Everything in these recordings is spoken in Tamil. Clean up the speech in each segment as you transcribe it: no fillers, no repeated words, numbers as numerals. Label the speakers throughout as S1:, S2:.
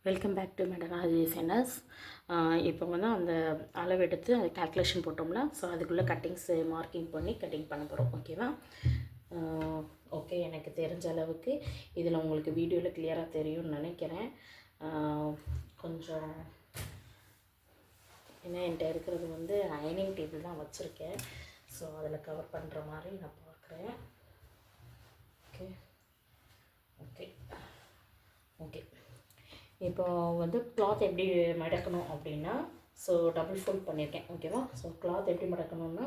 S1: Welcome back to Madras designers. இப்போ வந்து அந்த அளவு எடுத்து அது கால்குலேஷன் போட்டோம்னா ஸோ அதுக்குள்ளே கட்டிங்ஸு மார்க்கிங் பண்ணி கட்டிங் பண்ண போகிறோம். ஓகேவா? ஓகே, எனக்கு தெரிஞ்ச அளவுக்கு இதில் உங்களுக்கு வீடியோவில் கிளியராக தெரியும்னு நினைக்கிறேன். கொஞ்சம் ஏன்னா என்கிட்ட இருக்கிறது வந்து அயனிங் டேபிள் தான் வச்சுருக்கேன். ஸோ அதில் கவர் பண்ணுற மாதிரி நான் பார்க்குறேன். ஓகே ஓகே ஓகே இப்போ வந்து கிளாத் எப்படி மடக்கணும் அப்படின்னா, ஸோ டபுள் ஃபோல்ட் பண்ணியிருக்கேன். ஓகேவா? ஸோ கிளாத் எப்படி மடக்கணும்னா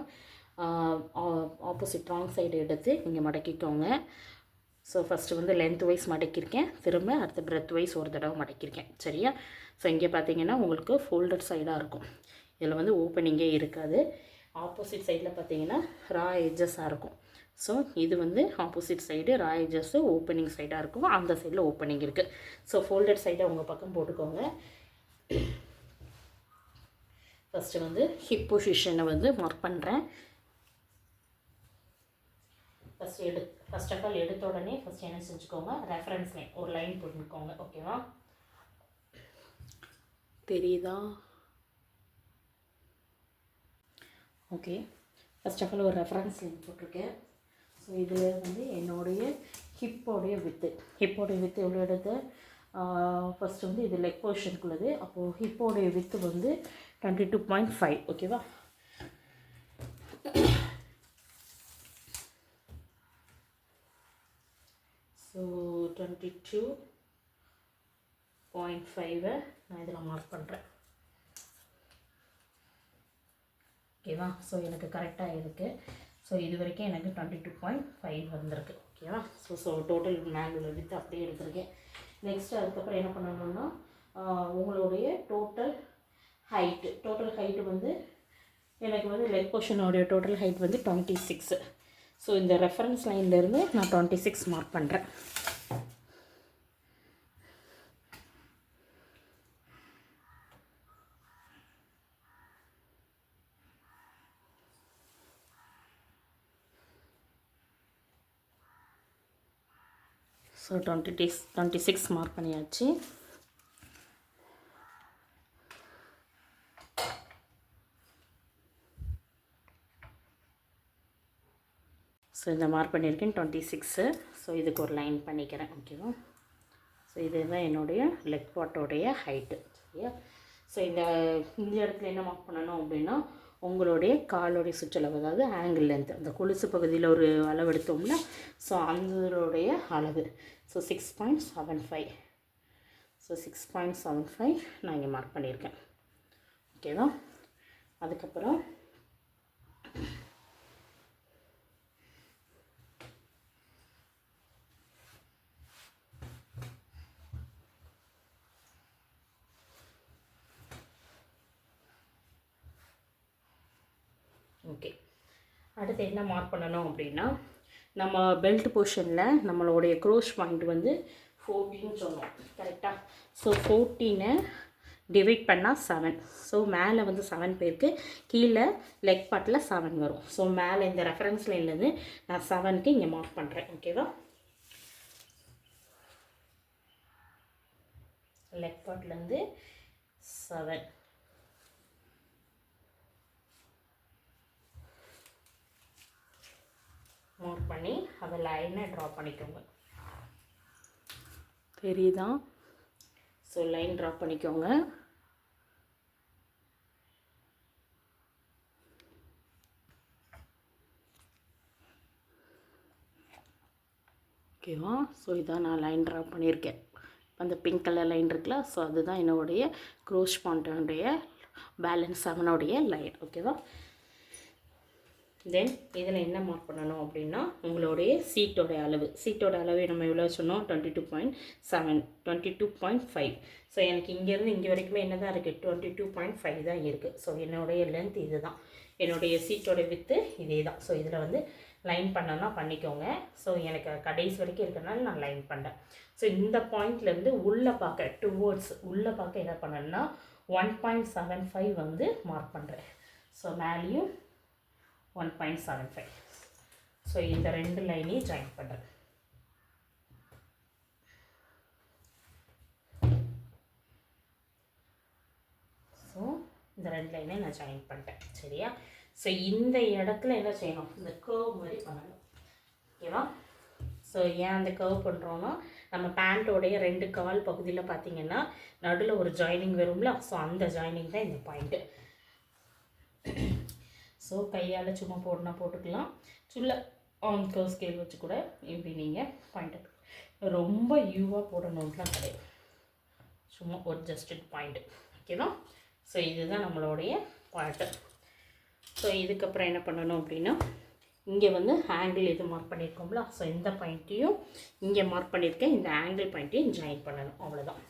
S1: ஆப்போசிட் ராங் சைடு எடுத்து நீங்கள் மடக்கிக்கோங்க. ஸோ ஃபஸ்ட்டு வந்து லென்த் வைஸ் மடக்கியிருக்கேன், திரும்ப அடுத்த பிரெத் வைஸ் ஒரு தடவை மடக்கியிருக்கேன். சரியா? ஸோ இங்கே பார்த்தீங்கன்னா உங்களுக்கு ஃபோல்டட் சைடாக இருக்கும். இதில் வந்து ஓப்பனிங்கே இருக்காது. ஆப்போசிட் சைடில் பார்த்தீங்கன்னா ரா எட்ஜஸாக இருக்கும். ஸோ இது வந்து ஆப்போசிட் சைடு ரா எட்ஜஸ்ஸு ஓப்பனிங் சைடாக இருக்கும். அந்த சைடில் ஓப்பனிங் இருக்குது. ஸோ ஃபோல்டட் சைடை உங்கள் பக்கம் போட்டுக்கோங்க. ஃபஸ்ட்டு வந்து ஹிப் பொசிஷனை வந்து மார்க் பண்ணுறேன். ஃபஸ்ட் ஆஃப் ஆல் எடுத்த உடனே ஃபஸ்ட் என்ன செஞ்சுக்கோங்க, ரெஃபரன்ஸ் லைன் ஒரு லைன் போட்டுக்கோங்க. ஓகேவா? தெரியுதா? ஓகே, ஃபஸ்ட் ஆஃப் ஆல் ஒரு ரெஃபரன்ஸ் லைன் போட்டிருக்கேன். ஸோ இதில் வந்து என்னுடைய ஹிப்போடைய வித்து எவ்வளோ எடுத்து ஃபஸ்ட்டு வந்து இது லெக் பொசிஷனுக்குள்ளது. அப்போது ஹிப்போடைய வித்து வந்து 22.5. ஓகேவா? ஸோ 22.5 நான் இதில் மார்க் பண்ணுறேன். ஓகேவா? ஸோ எனக்கு கரெக்டாக இருக்குது. ஸோ இது வரைக்கும் எனக்கு 22.5 வந்திருக்கு. ஓகேவா? ஸோ டோட்டல் மேனுவல் வித்து அப்படியே எடுத்திருக்கேன். நெக்ஸ்ட்டு அதுக்கப்புறம் என்ன பண்ணணும்னா உங்களுடைய டோட்டல் ஹைட்டு வந்து எனக்கு வந்து லெக் போர்ஷனோடைய டோட்டல் ஹைட் வந்து 26. ஸோ இந்த ரெஃபரன்ஸ் லைன்லேருந்து நான் 26 மார்க் பண்ணுறேன். ஸோ 26 மார்க் பண்ணியாச்சு. ஸோ இந்த மார்க் பண்ணியிருக்கேன் 26. ஸோ இதுக்கு ஒரு லைன் பண்ணிக்கிறேன். ஓகேவா? ஸோ இதுதான் என்னுடைய லெக் பார்ட்டோடைய ஹைட்டு. சரியா? ஸோ இந்த இடத்துல என்ன மார்க் பண்ணணும் அப்படின்னா உங்களுடைய காலோடைய சுற்றளவு, அதாவது ஆங்கிள் லென்த், அந்த கொலுசு பகுதியில் ஒரு அளவு எடுத்தோம்னா ஸோ அதனுடைய அளவு. ஸோ 6.75. ஸோ 6.75 நான் இங்கே மார்க் பண்ணியிருக்கேன். ஓகேவா? அதுக்கப்புறம் ஓகே, அடுத்து என்ன மார்க் பண்ணணும் அப்படின்னா நம்ம பெல்ட் போர்ஷனில் நம்மளுடைய க்ரோஷ் பாயிண்ட் வந்து 14 சொன்னோம். கரெக்டாக? ஸோ 14 டிவைட் பண்ணால் 7. ஸோ மேலே வந்து 7 பேருக்கு, கீழே லெக் பார்ட்டில் 7 வரும். ஸோ மேலே இந்த ரெஃபரன்ஸ் லைன்லேருந்து நான் 7க்கு இங்கே மார்க் பண்ணுறேன். ஓகேவா? லெக் பார்ட்லேருந்து 7 மார்க் பண்ணி அதை லைனை ட்ரா பண்ணிக்கோங்க. தெரியுதா? ஸோ லைன் ட்ரா பண்ணிக்கோங்க. ஓகேவா? ஸோ இதான் நான் லைன் ட்ரா பண்ணியிருக்கேன். அந்த பிங்க் கலர் லைன் இருக்குல்ல, ஸோ அதுதான் என்னுடைய க்ரோஷ் பாயிண்டோடைய பேலன்ஸ் 7உடைய லைன். ஓகேவா? தென் இதில் என்ன மார்க் பண்ணணும் அப்படின்னா உங்களுடைய சீட்டோட அளவு நம்ம எவ்வளோ சொன்னோம், 22.7, 22.5. ஸோ எனக்கு இங்கேருந்து இங்கே வரைக்குமே என்ன தான் இருக்குது, 22.5 தான் இருக்குது. ஸோ என்னுடைய லென்த் இது தான், என்னுடைய சீட்டோட வித்து இதே தான். ஸோ இதில் வந்து லைன் பண்ணோன்னா பண்ணிக்கோங்க. ஸோ எனக்கு கடைசி வரைக்கும் இருக்கிறனால நான் லைன் பண்ணேன். ஸோ இந்த பாயிண்ட்லேருந்து உள்ளே பார்க்க டுவோர்ட்ஸ் உள்ளே பார்க்க என்ன பண்ணேன்னா 1.75 வந்து மார்க் பண்ணுறேன். ஸோ மேலேயும் 1.75. ஸோ இந்த ரெண்டு லைனையும் ஜாயின் பண்ணுறேன். இந்த 2 லைனையும் நான் ஜாயின் பண்ணிட்டேன். சரியா? ஸோ இந்த இடத்துல என்ன செய்யணும், இந்த கர்வ் மாதிரி பண்ணணும். ஓகேவா? ஸோ ஏன் அந்த கர்வ் பண்ணுறோன்னா, நம்ம பேண்ட்டோடைய 2 கால் பகுதியில் பார்த்திங்கன்னா நடுவில் ஒரு ஜாயினிங் வரும்ல, ஸோ அந்த ஜாயினிங் தான் இந்த பாயிண்ட்டு. ஸோ கையால் சும்மா போடனா போட்டுக்கலாம், சுள்ள ஆன் கர்வ் ஸ்கேல் வச்சு கூட இப்படி நீங்கள் பாயிண்ட் ரொம்ப யூவாக போடணுன்ட்டுலாம் கிடையாது, சும்மா ஒரு ஜஸ்ட் பாயிண்ட்டு. ஓகேவா? ஸோ இதுதான் நம்மளுடைய பாயிண்ட்டு. ஸோ இதுக்கப்புறம் என்ன பண்ணணும் அப்படின்னா, இங்கே வந்து ஆங்கிள் இது மார்க் பண்ணியிருக்கோம்ல, ஸோ இந்த பாயிண்ட்டையும் இங்கே மார்க் பண்ணியிருக்கேன், இந்த ஆங்கிள் பாயிண்ட்டையும் ஜாயின் பண்ணணும். அவ்வளோதான்.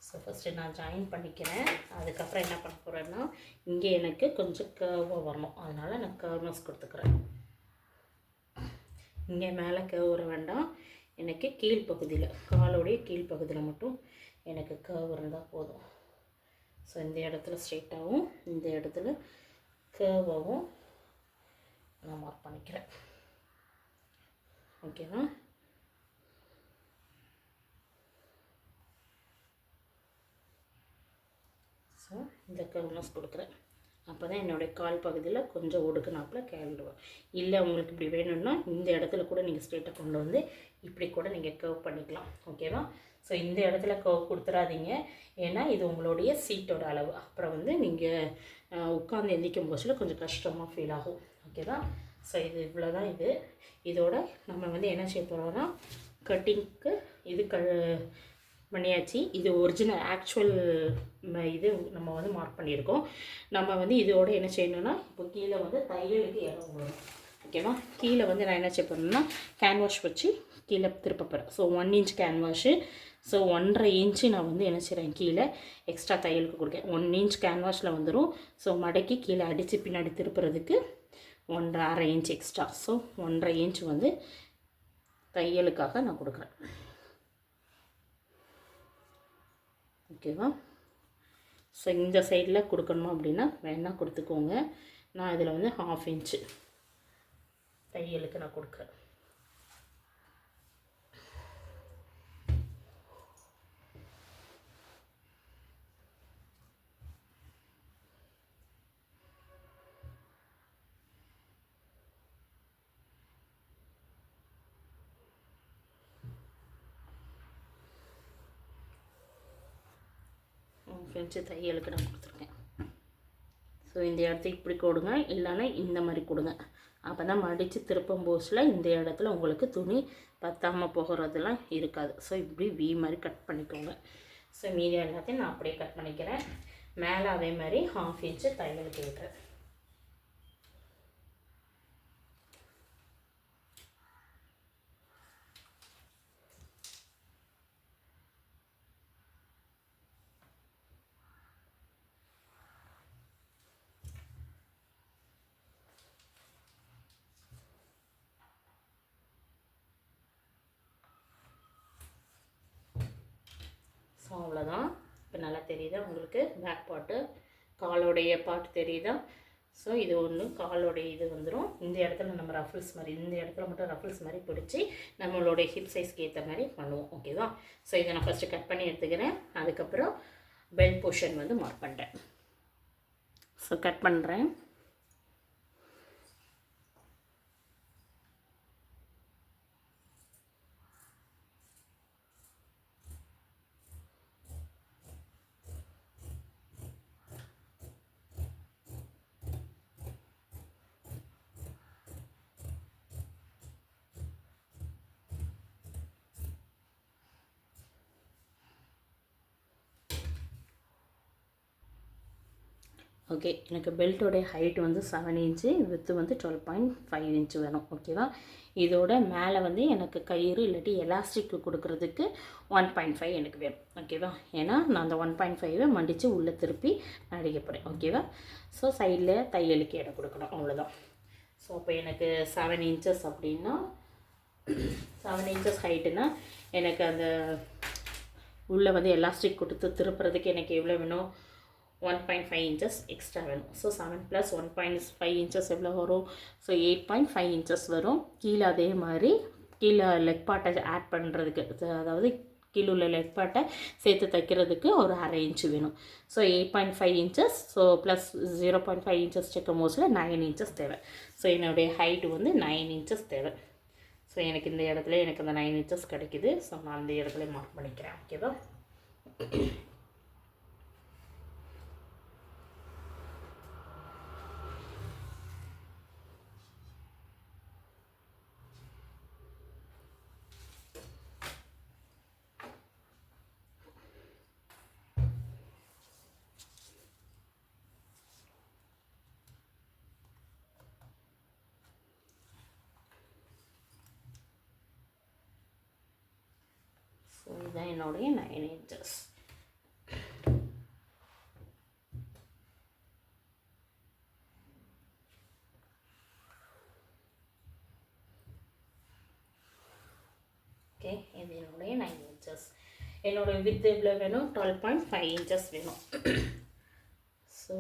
S1: ஸோ ஃபஸ்ட்டு நான் ஜாயின் பண்ணிக்கிறேன். அதுக்கப்புறம் என்ன பண்ண போகிறேன்னா, இங்கே எனக்கு கொஞ்சம் கர்வாக வரணும், அதனால் நான் கர்வ்னஸ் கொடுத்துக்கிறேன். இங்கே மேலே கர்வ் வர வேண்டாம், எனக்கு கீழ்ப்பகுதியில் காலோடைய கீழ்ப்பகுதியில் மட்டும் எனக்கு கர்வ் இருந்தால் போதும். ஸோ இந்த இடத்துல ஸ்ட்ரெயிட்டாகவும் இந்த இடத்துல கர்வாகவும் நான் மார்க் பண்ணிக்கிறேன். ஓகேவா? ஸோ இந்த கர்வ்னஸ் கொடுக்குறேன். அப்போ தான் என்னுடைய கால் பகுதியில் கொஞ்சம் ஒடுக்குனாப்பில் கேள்டுவேன். இல்லை உங்களுக்கு இப்படி வேணும்னா இந்த இடத்துல கூட நீங்கள் ஸ்ட்ரெயிட்டாக கொண்டு வந்து இப்படி கூட நீங்கள் கர்வ் பண்ணிக்கலாம். ஓகேவா? ஸோ இந்த இடத்துல கர்வ் கொடுத்துடாதீங்க, ஏன்னா இது உங்களுடைய சீட்டோட அளவு. அப்புறம் வந்து நீங்கள் உட்காந்து எந்திக்கும் போச்சில் கொஞ்சம் கஷ்டமாக ஃபீல் ஆகும். ஓகேவா? ஸோ இது இவ்வளோ தான். இதோட நம்ம வந்து என்ன செய்ய போகிறோம்னா, கட்டிங்க்கு இது பண்ணியாச்சு. இது ஒரிஜினல் ஆக்சுவல் இது நம்ம வந்து மார்க் பண்ணியிருக்கோம். நம்ம வந்து இதோட என்ன செய்யணும்னா, இப்போ கீழே வந்து தையலுக்கு இடம் வரும். ஓகேவா? கீழே வந்து நான் என்ன செய்ய போகிறேன்னா, கேன்வாஷ் வச்சு கீழே திருப்ப போகிறேன். ஸோ 1 இன்ச் கேன்வாஷு, ஸோ 1.5 இன்ச்சு நான் வந்து என்ன செய்கிறேன், கீழே எக்ஸ்ட்ரா தையலுக்கு கொடுக்கேன். 1 இன்ச் கேன்வாஷில் வந்துடும். ஸோ மடக்கி கீழே அடித்து பின்னாடி திருப்புறதுக்கு 1.5 இன்ச் எக்ஸ்ட்ரா. ஸோ 1.5 இன்ச் வந்து தையலுக்காக நான் கொடுக்குறேன். ஓகேவா? ஸோ இந்த சைடில் கொடுக்கணுமா அப்படின்னா வேணால் கொடுத்துக்கோங்க. நான் இதில் வந்து 1/2 இன்ச்சு தையலுக்கு நான் கொடுக்குறேன். இன்ச்சு தையலுக்கு நான் கொடுத்துருக்கேன். ஸோ இந்த இடத்துக்கு இப்படி கொடுங்க, இல்லைன்னா இந்த மாதிரி கொடுங்க. அப்போ தான் மடித்து திருப்பும் போஸில் இந்த இடத்துல உங்களுக்கு துணி பத்தாமல் போகிறதுலாம் இருக்காது. ஸோ இப்படி வி மாதிரி கட் பண்ணிக்கோங்க. ஸோ மீதி எல்லாத்தையும் நான் அப்படியே கட் பண்ணிக்கிறேன். மேலே அதே மாதிரி 1/2 இன்ச்சு தையலுக்கு விட்டுறேன். ஸோ அவ்வளோதான். இப்போ நல்லா தெரியுதா உங்களுக்கு? பேக் பார்ட்டு காலோடைய பார்ட் தெரியுதா? ஸோ இது ஒன்று காலோடைய இது வந்துடும். இந்த இடத்துல நம்ம ரஃபிள்ஸ் மாதிரி, இந்த இடத்துல மட்டும் ரஃபிள்ஸ் மாதிரி பிடிச்சி நம்மளுடைய ஹிப் சைஸ்க்கு ஏற்ற மாதிரி பண்ணுவோம். ஓகேவா? ஸோ இதை நான் ஃபஸ்ட்டு கட் பண்ணி எடுத்துக்கிறேன். அதுக்கப்புறம் பெல்ட் போர்ஷன் வந்து மார்க் பண்ணுறேன். ஸோ கட் பண்ணுறேன். ஓகே, எனக்கு பெல்ட்டோடைய ஹைட் வந்து 7 இன்ச்சு, வித்து வந்து 12.5 இன்ச்சு வேணும். ஓகேவா? இதோட மேலே வந்து எனக்கு கயிறு இல்லாட்டி எலாஸ்டிக் கொடுக்குறதுக்கு 1.5 எனக்கு வேணும். ஓகேவா? ஏன்னா நான் அந்த 1.5 மடித்து உள்ளே திருப்பி அடிக்க போகிறேன். ஓகேவா? ஸோ சைடில் தையலுக்கு இடம் கொடுக்கணும், அவ்வளோதான். ஸோ இப்போ எனக்கு 7 இன்ச்சஸ் அப்படின்னா 7 இன்ச்சஸ் ஹைட்டுனா எனக்கு அந்த உள்ளே வந்து எலாஸ்டிக் கொடுத்து திருப்புறதுக்கு எனக்கு எவ்வளோ வேணும்? 1.5 inches எக்ஸ்ட்ரா வேணும். ஸோ 7 + 1.5 inches எவ்வளோ வரும்? ஸோ 8.5 inches வரும். கீழே அதே மாதிரி கீழே லெக் பார்ட்டை ஆட் பண்ணுறதுக்கு, அதாவது கீழே உள்ள லெக் பார்ட்டை சேர்த்து தைக்கிறதுக்கு ஒரு 1/2 inch வேணும். So 8.5 inches. So plus 0.5 inches செக்கும் மோஸ்டில் 9 inches தேவை. ஸோ என்னுடைய ஹைட்டு வந்து 9 inches தேவை. ஸோ எனக்கு இந்த இடத்துல எனக்கு அந்த 9 inches கிடைக்குது. ஸோ நான் அந்த இடத்துல மார்க் பண்ணிக்கிறேன். ஓகேவா? ஸோ இதுதான் என்னுடைய 9 inches. ஓகே, இது என்னுடைய 9 inches. என்னோடய வித் எவ்வளோ வேணும்? 12.5 inches வேணும். ஸோ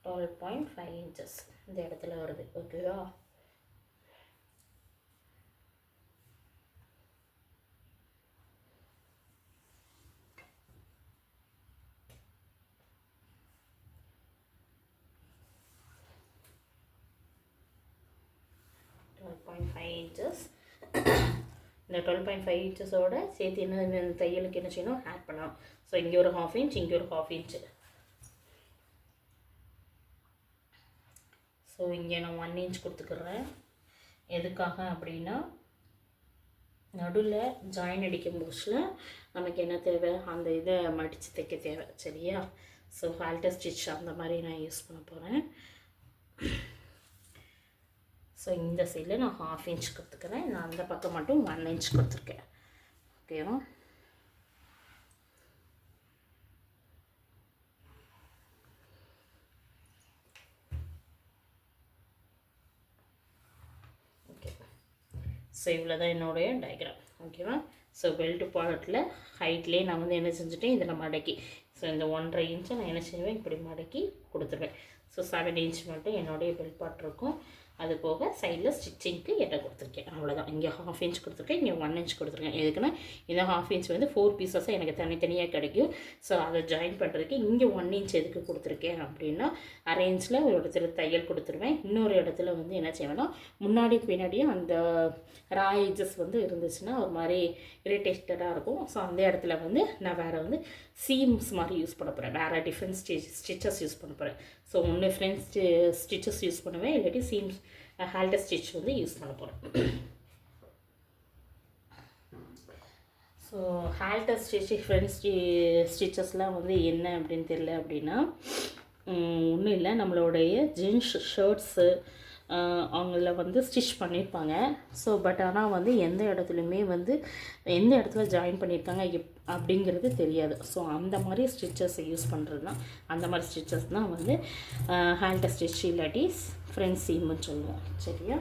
S1: 12.5 inches இந்த இடத்துல வருது. ஓகேவா? inches. இந்த 12.5 inchஸோட சேர்த்து என்ன தையலுக்கு என்ன செய்யணும்? ஆட் பண்ணணும். ஸோ இங்கே ஒரு 1/2 inch, இங்கே ஒரு 1/2 inch. ஸோ இங்கே நான் 1 inch கொடுத்துக்கிறேன். எதுக்காக அப்படின்னா நடுவில் ஜாயின் அடிக்கும் போஸ்டில் நமக்கு என்ன தேவை? அந்த இதை மடித்து தைக்க தேவை. சரியா? ஸோ ஹால்டர் ஸ்டிச் அந்த மாதிரி நான் யூஸ் பண்ண போகிறேன். ஸோ இந்த சைடில் நான் 1/2 inch கொடுத்துக்கிறேன். நான் அந்த பக்கம் மட்டும் 1 inch கொடுத்துருக்கேன். ஓகேவா? ஓகே, ஸோ இவ்வளோ தான் என்னுடைய டயக்ராம். ஓகேவா? ஸோ பெல்ட் பார்ட்டில் ஹைட்லேயே நான் வந்து என்ன செஞ்சுட்டேன்? இதில் மடக்கி, ஸோ இந்த 1.5 inch நான் என்ன செய்வேன்? இப்படி மடக்கி கொடுத்துருவேன். ஸோ 7 inch மட்டும் என்னுடைய பெல்ட் பார்ட் இருக்கும். அது போக சைடில் ஸ்டிச்சிங்க்கு இடம் கொடுத்துருக்கேன். அவ்வளோதான். இங்கே 1/2 inch கொடுத்துருக்கேன், இங்கே 1 inch கொடுத்துருக்கேன். எதுக்குன்னா இந்த 1/2 inch வந்து 4 பீசஸாக எனக்கு தனித்தனியாக கிடைக்கும். ஸோ அதை ஜாயின் பண்ணுறதுக்கு இங்கே 1 inch எதுக்கு கொடுத்துருக்கேன் அப்படின்னா, அரை இன்ச்சில் ஒரு இடத்துல தையல் கொடுத்துருவேன். இன்னொரு இடத்துல வந்து என்ன செய்வேன்னா, முன்னாடி பின்னாடியும் அந்த ரா எட்ஜஸ் வந்து இருந்துச்சுன்னா ஒரு மாதிரி இரிட்டேட்டடாக இருக்கும். ஸோ அந்த இடத்துல வந்து நான் வேறு வந்து சீம்ஸ் மாதிரி யூஸ் பண்ண போகிறேன். வேறு டிஃப்ரெண்ட் ஸ்டிச்சஸ் யூஸ் பண்ண போகிறேன். ஸோ ஒன்று ஃப்ரெண்ட்ஸ் ஸ்டிச்சஸ் யூஸ் பண்ணுவேன், இல்லாட்டி சீம்ஸ் ஹால்டர் ஸ்டிச் வந்து யூஸ் பண்ண போகிறேன். ஸோ ஹால்டர் ஸ்டிச் ஃப்ரெண்ட்ஸ் ஸ்டிச்சஸ்லாம் வந்து என்ன அப்படின்னு தெரியல அப்படின்னா, ஒன்றும் இல்லை, நம்மளுடைய ஜீன்ஸ் ஷர்ட்ஸு அவங்கள வந்து ஸ்டிச் பண்ணியிருப்பாங்க. ஸோ பட் ஆனால் வந்து எந்த இடத்துலையுமே வந்து எந்த இடத்துல ஜாயின் பண்ணியிருக்காங்க அப்படிங்கிறது தெரியாது. ஸோ அந்த மாதிரி ஸ்டிச்சஸ் யூஸ் பண்ணுறது தான், அந்த மாதிரி ஸ்டிச்சஸ் தான் வந்து ஹால்டர் ஸ்டிச் இல்லாட்டி ஃப்ரெண்ட் சீம்னு சொல்லுவோம். சரியா?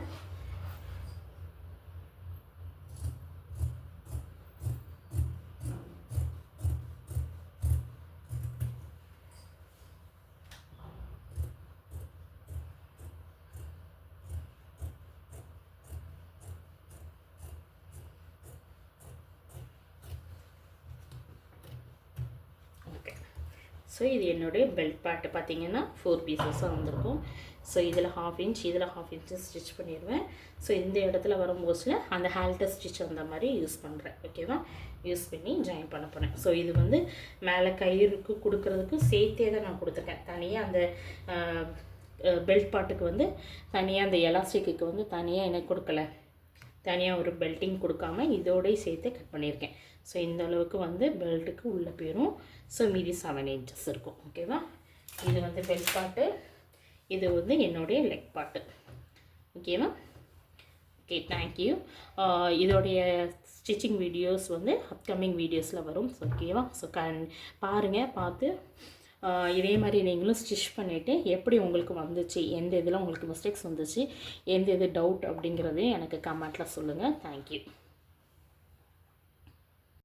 S1: ஸோ இது என்னுடைய பெல்ட் பார்ட்டு பார்த்திங்கன்னா 4 பீசஸாக வந்திருக்கும். ஸோ இதில் 1/2 inch, இதில் 1/2 inch ஸ்டிச் பண்ணிடுவேன். ஸோ இந்த இடத்துல வரும்போதில் அந்த ஹால்டர் ஸ்டிச் அந்த மாதிரி யூஸ் பண்ணுறேன். ஓகேவா? யூஸ் பண்ணி ஜாயின் பண்ண போகிறேன். ஸோ இது வந்து மேலே கயிறுக்கு கொடுக்குறதுக்கு சேர்த்தே தான் நான் கொடுத்துருக்கேன். தனியாக அந்த பெல்ட் பார்ட்டுக்கு வந்து தனியாக அந்த எலாஸ்டிக்கு வந்து தனியாக எனக்கு கொடுக்கல, தனியாக ஒரு பெல்ட்டிங் கொடுக்காம இதோடய சேர்த்து கட் பண்ணியிருக்கேன். ஸோ இந்த அளவுக்கு வந்து பெல்ட்டுக்கு உள்ளே போயிடும். ஸோ மீதி 7 inches இருக்கும். ஓகேவா? இது வந்து பெல்ட் பார்ட்டு, இது வந்து என்னுடைய லெக் பார்ட்டு. ஓகேவா? Okay, thank you. இதோடைய ஸ்டிச்சிங் வீடியோஸ் வந்து அப்கமிங் வீடியோஸில் வரும். ஓகேவா? ஸோ பாருங்கள், பார்த்து இதே மாதிரி நீங்களும் ஸ்டிச் பண்ணிவிட்டு எப்படி உங்களுக்கு வந்துச்சு, எந்த இதில் உங்களுக்கு மிஸ்டேக்ஸ் வந்துச்சு, எந்த இது டவுட் அப்படிங்கிறதையும் எனக்கு கமெண்ட்டில் சொல்லுங்கள். தேங்க்யூ.